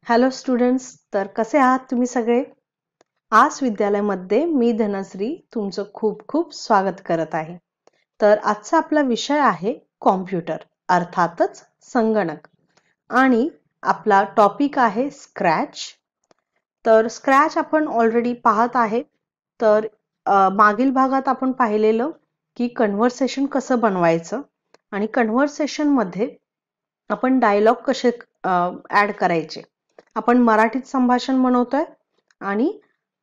Hello students, तर कसे आहात तुम्ही सगळे? आज विद्यालयामध्ये मी धनश्री तुमचं खूप खूप स्वागत करत आहे. तर आजचा आपला विषय आहे कॉम्प्युटर, अर्थातच संगणक. आणि आपला टॉपिक आहे स्क्रॅच. तर स्क्रॅच आपण ऑलरेडी पाहत आहे. तर मागील भागात आपण पाहिलेलं की कन्व्हर्सेशन कसं बनवायचं आणि कन्व्हर्सेशन मध्ये आपण डायलॉग कसे ऍड करायचे. आपण मराठीत संभाषण बनवतोय आणि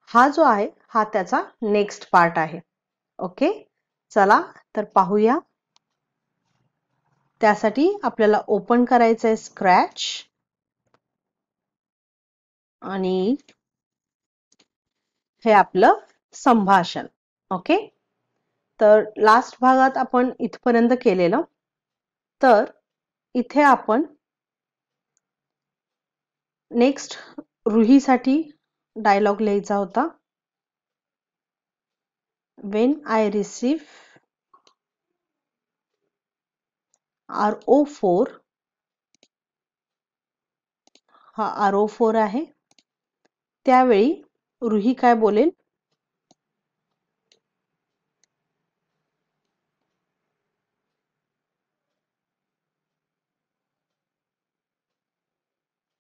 हा जो आहे हा त्याचा नेक्स्ट पार्ट आहे. ओके, चला तर पाहूया. त्यासाठी आपल्याला ओपन करायचं आहे स्क्रॅच आणि हे आपलं संभाषण. ओके, तर लास्ट भागात आपण इथपर्यंत केलेलं. तर इथे आपण नेक्स्ट रुहीसाठी डायलॉग लिहायचा होता. When I receive RO4, हा RO4 आहे, त्यावेळी रुही काय बोलेल?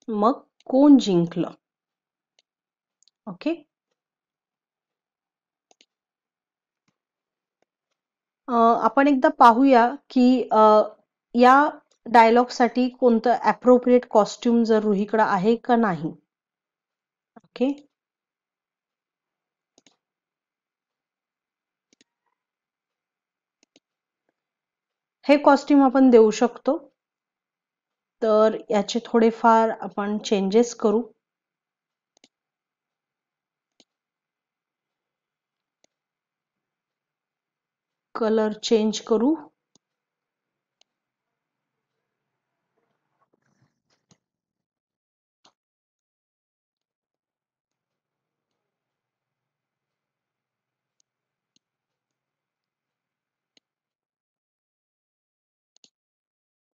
मग कोण जिंकलं? ओके, आपण एकदा पाहूया की या डायलॉग साठी कोणतं अप्रोप्रिएट कॉस्ट्युम जर रुहीकडे आहे का नाही. ओके, हे कॉस्ट्युम आपण देऊ शकतो. तर याचे थोडेफार आपण चेंजेस करू. कलर चेंज करू.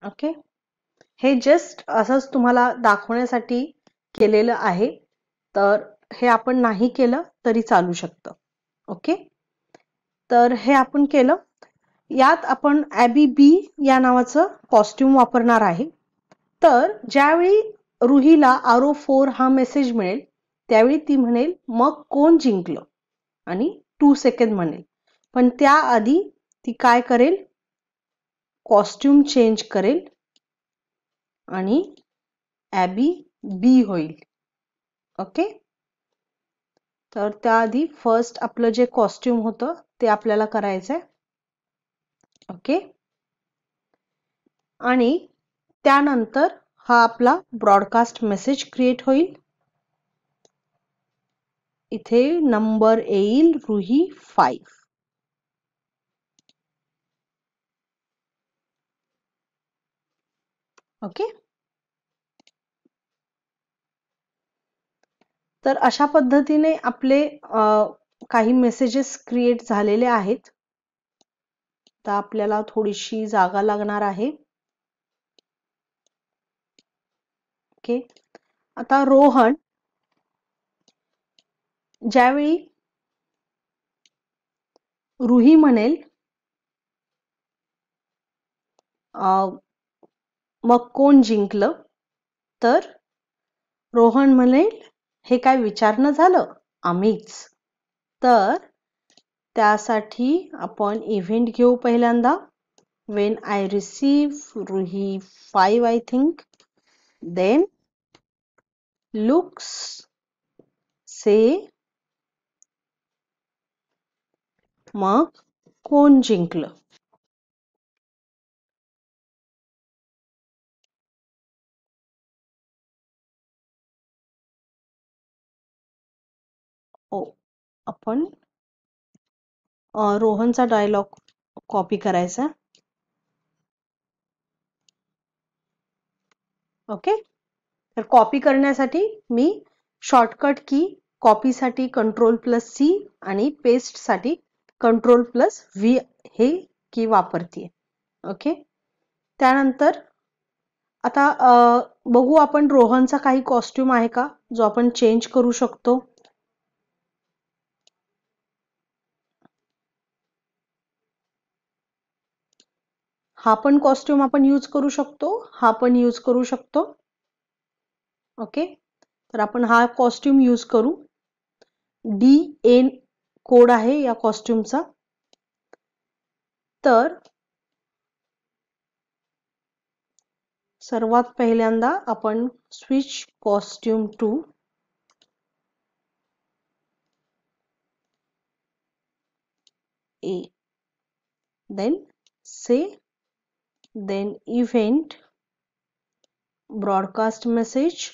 ओके, हे जस्ट असंच तुम्हाला दाखवण्यासाठी केलेलं आहे. तर हे आपण नाही केलं तरी चालू शकतं. ओके, तर हे आपण केलं. यात आपण ॲबी बी या नावाचं कॉस्ट्युम वापरणार आहे. तर ज्यावेळी रुहीला RO4 हा मेसेज मिळेल त्यावेळी ती म्हणेल मग कोण जिंकलं आणि 2 सेकंड म्हणेल. पण त्याआधी ती काय करेल? कॉस्ट्युम चेंज करेल आणि ॲबी बी होईल. ओके, तर त्याआधी फर्स्ट आपलं जे कॉस्ट्युम होतं ते आपल्याला करायचंय. ओके, आणि त्यानंतर हा आपला ब्रॉडकास्ट मेसेज क्रिएट होईल. इथे नंबर येईल रुही 5. ओके, तर अशा पद्धतीने आपले काही मेसेजेस क्रिएट झालेले आहेत. तर आपल्याला थोडीशी जागा लागणार आहे. ओके, आता रोहन ज्यावेळी रुही म्हणेल मग कोण जिंकलं, तर रोहन म्हणेल हे काय विचारणं झालं, आम्हीच. तर त्यासाठी आपण इव्हेंट घेऊ पहिल्यांदा. when I receive Ruhi 5, I think, then looks say मग कोण जिंकलं. आपण रोहनचा डायलॉग कॉपी करायचा. ओके, तर कॉपी करण्यासाठी मी शॉर्टकट की कॉपीसाठी Ctrl+C आणि पेस्टसाठी Ctrl+V हे की वापरते. ओके, त्यानंतर आता बघू आपण रोहनचा काही कॉस्ट्युम आहे का जो आपण चेंज करू शकतो. हा पण कॉस्ट्युम आपण यूज करू शकतो, हा पण यूज करू शकतो. ओके, तर आपण हा कॉस्ट्युम यूज करू. DN कोड आहे या कॉस्ट्युमचा. तर सर्वात पहिल्यांदा आपण switch costume to A, then say, then event, broadcast message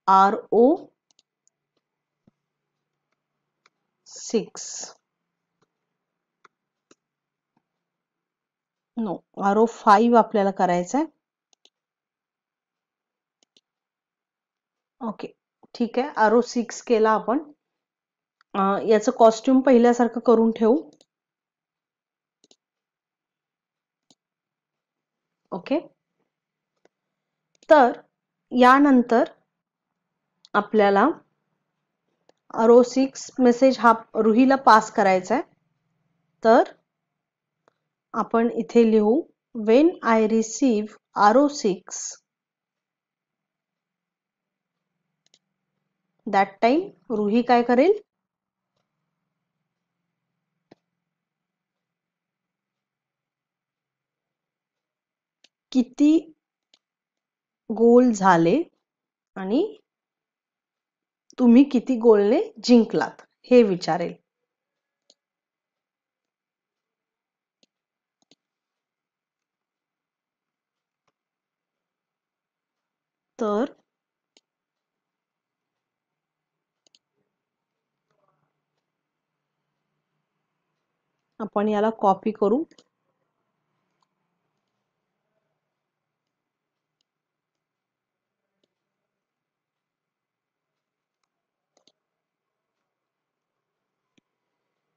RO6 no RO5 आपल्याला करायचं आहे. ओके, ठीक आहे, RO6 केला आपण. याचं कॉस्ट्युम पहिल्यासारखं करून ठेवू. ओके, तर यानंतर आपल्याला RO6 मेसेज हा रुहीला पास करायचा आहे. तर आपण इथे लिहू when I receive RO6 that time Ruhi काय करेल, किती गोल झाले आणि तुम्ही किती गोलने जिंकलात हे विचारेल. तर आपण याला कॉपी करू.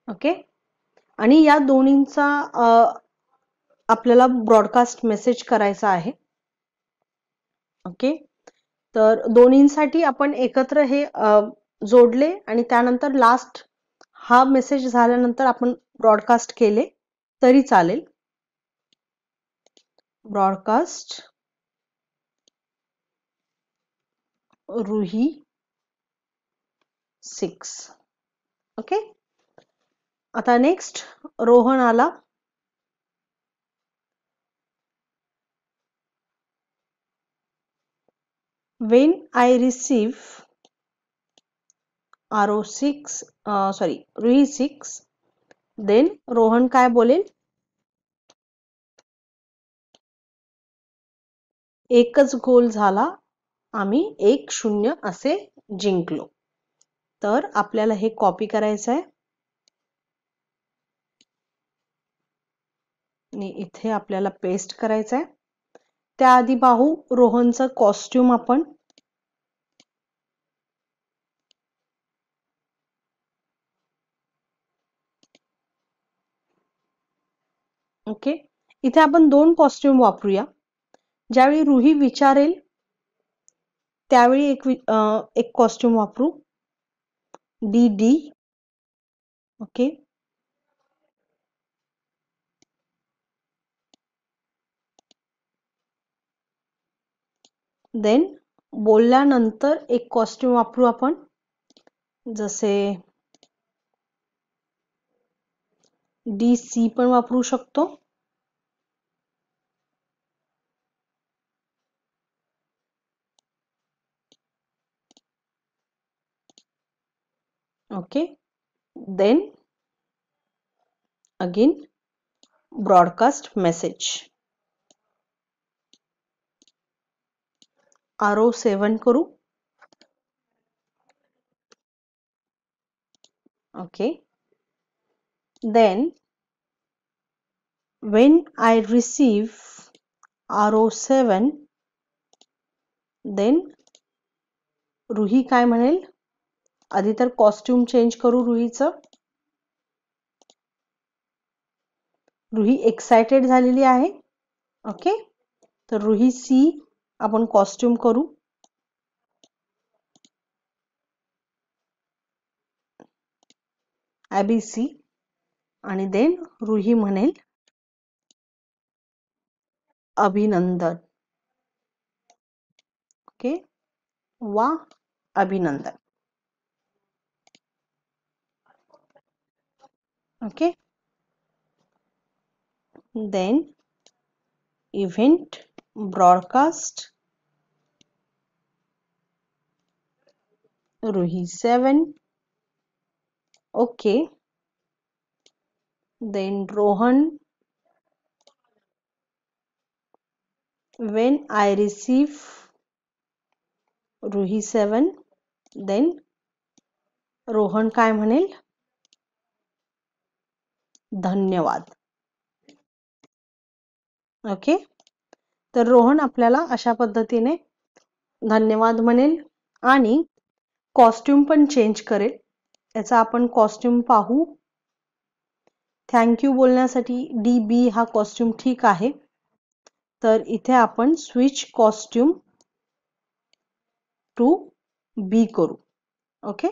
ओके, आणि या दोन्हींचा आपल्याला ब्रॉडकास्ट मेसेज करायचा आहे. ओके, तर दोन्हींसाठी आपण एकत्र हे जोडले आणि त्यानंतर लास्ट हा मेसेज झाल्यानंतर आपण ब्रॉडकास्ट केले तरी चालेल. ब्रॉडकास्ट रुही 6. ओके, आता नेक्स्ट रोहन आला. when I receive RO6 Ruhi 6 then Rohan काय बोलेल, एकच गोल झाला, आम्ही 1-0 असे जिंकलो. तर आपल्याला हे कॉपी करायचं आहे आणि इथे आपल्याला पेस्ट करायचं आहे. त्याआधी पाहू रोहनचं कॉस्ट्युम आपण. ओके, इथे आपण 2 कॉस्ट्युम वापरूया. ज्यावेळी रुही विचारेल त्यावेळी एक कॉस्ट्युम वापरू, DD. ओके, देन बोलल्यानंतर एक कॉस्ट्युम वापरू आपण, जसे DC पण वापरू शकतो. Okay, then again broadcast message RO7 करू. Okay, then when I receive RO7 then Ruhi काय म्हणेल, आधी तर कॉस्ट्युम चेंज करू रुहीचं. रुही एक्साइटेड झालेली आहे. ओके, तर रुही C आपण कॉस्ट्युम करू. ABC आणि देन रुही म्हणेल अभिनंदन. ओके, वा अभिनंदन. Okay, then event broadcast Ruhi 7. Okay, then Rohan, when I receive Ruhi 7, then Rohan काय म्हणेल धन्यवाद. ओके, तर रोहन आपल्याला अशा पद्धतीने धन्यवाद म्हणेल आणि कॉस्ट्युम पण चेंज करेल. याचा आपण कॉस्ट्युम पाहू. थँक्यू बोलण्यासाठी DB हा कॉस्ट्युम ठीक आहे. तर इथे आपण स्विच कॉस्ट्युम टू B करू. ओके,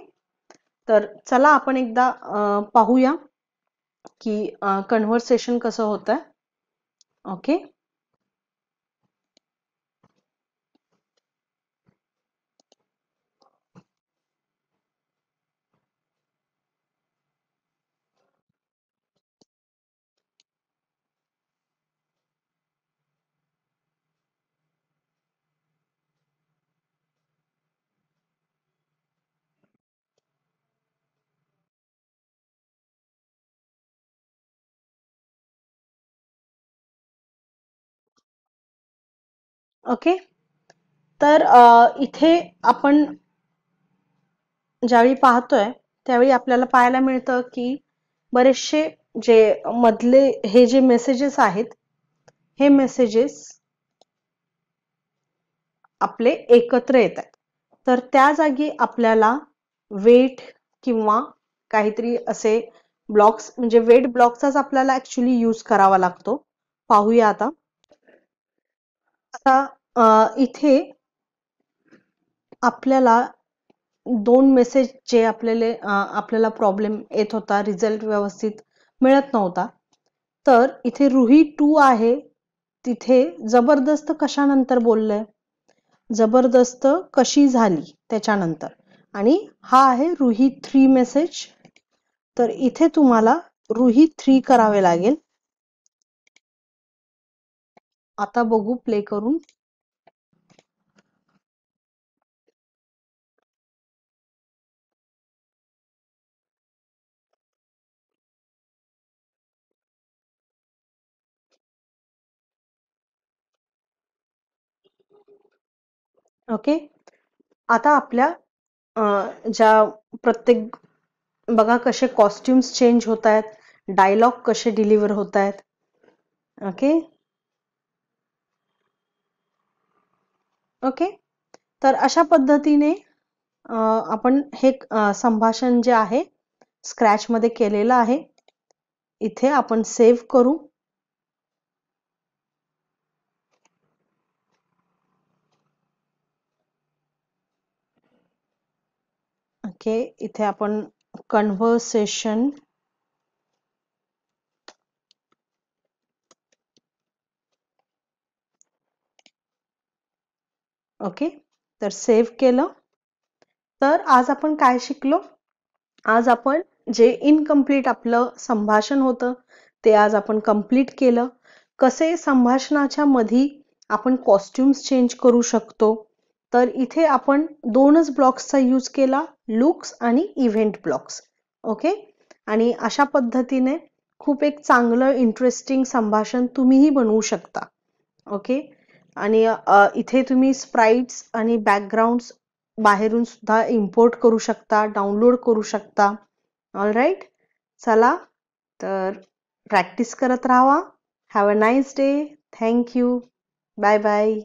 तर चला आपण एकदा पाहूया की कन्व्हर्सेशन कसं होतंय. ओके, ओके, तर इथे आपण ज्यावेळी पाहतोय त्यावेळी आपल्याला पाहायला मिळतं की बरेचसे जे मधले हे जे मेसेजेस आहेत हे मेसेजेस आपले एकत्र येत आहेत. तर त्या जागी आपल्याला वेट किंवा काहीतरी असे ब्लॉक्स म्हणजे वेट ब्लॉकचाच आपल्याला ऍक्च्युली यूज करावा लागतो. पाहूया आता. इथे आपल्याला 2 मेसेज जे आपल्याला प्रॉब्लेम येत होता, रिझल्ट व्यवस्थित मिळत नव्हता. तर इथे रुही 2 आहे, तिथे जबरदस्त कशानंतर बोललंय, जबरदस्त कशी झाली त्याच्यानंतर. आणि हा आहे रुही 3 मेसेज. तर इथे तुम्हाला रुही 3 करावे लागेल. आता बघू प्ले करून. ओके, आता आपल्या ज्या प्रत्येक बघा कसे कॉस्ट्युम्स चेंज होत आहेत, डायलॉग कसे डिलिव्हर होत आहेत. ओके, ओके, तर अशा पद्धतीने आपण हे संभाषण जे आहे स्क्रॅच मध्ये केलेलं आहे. इथे आपण सेव्ह करू. ओके, इथे आपण कन्व्हर्सेशन ओके, तर सेव्ह केलं. तर आज आपण काय शिकलो? आज आपण जे इनकम्प्लीट आपलं संभाषण होतं ते आज आपण कंप्लीट केलं. कसे संभाषणाच्या मध्ये आपण कॉस्ट्युम्स चेंज करू शकतो. तर इथे आपण 2च ब्लॉक्सचा यूज केला, लुक्स आणि इव्हेंट ब्लॉक्स. ओके, आणि अशा पद्धतीने खूप एक चांगलं इंटरेस्टिंग संभाषण तुम्हीही बनवू शकता. ओके, आणि इथे तुम्ही स्प्राइट्स आणि बॅकग्राऊंड्स बाहेरून सुद्धा इम्पोर्ट करू शकता, डाउनलोड करू शकता. ऑल राईट, चला तर प्रॅक्टिस करत राहा. Have a nice day. Thank you. Bye bye.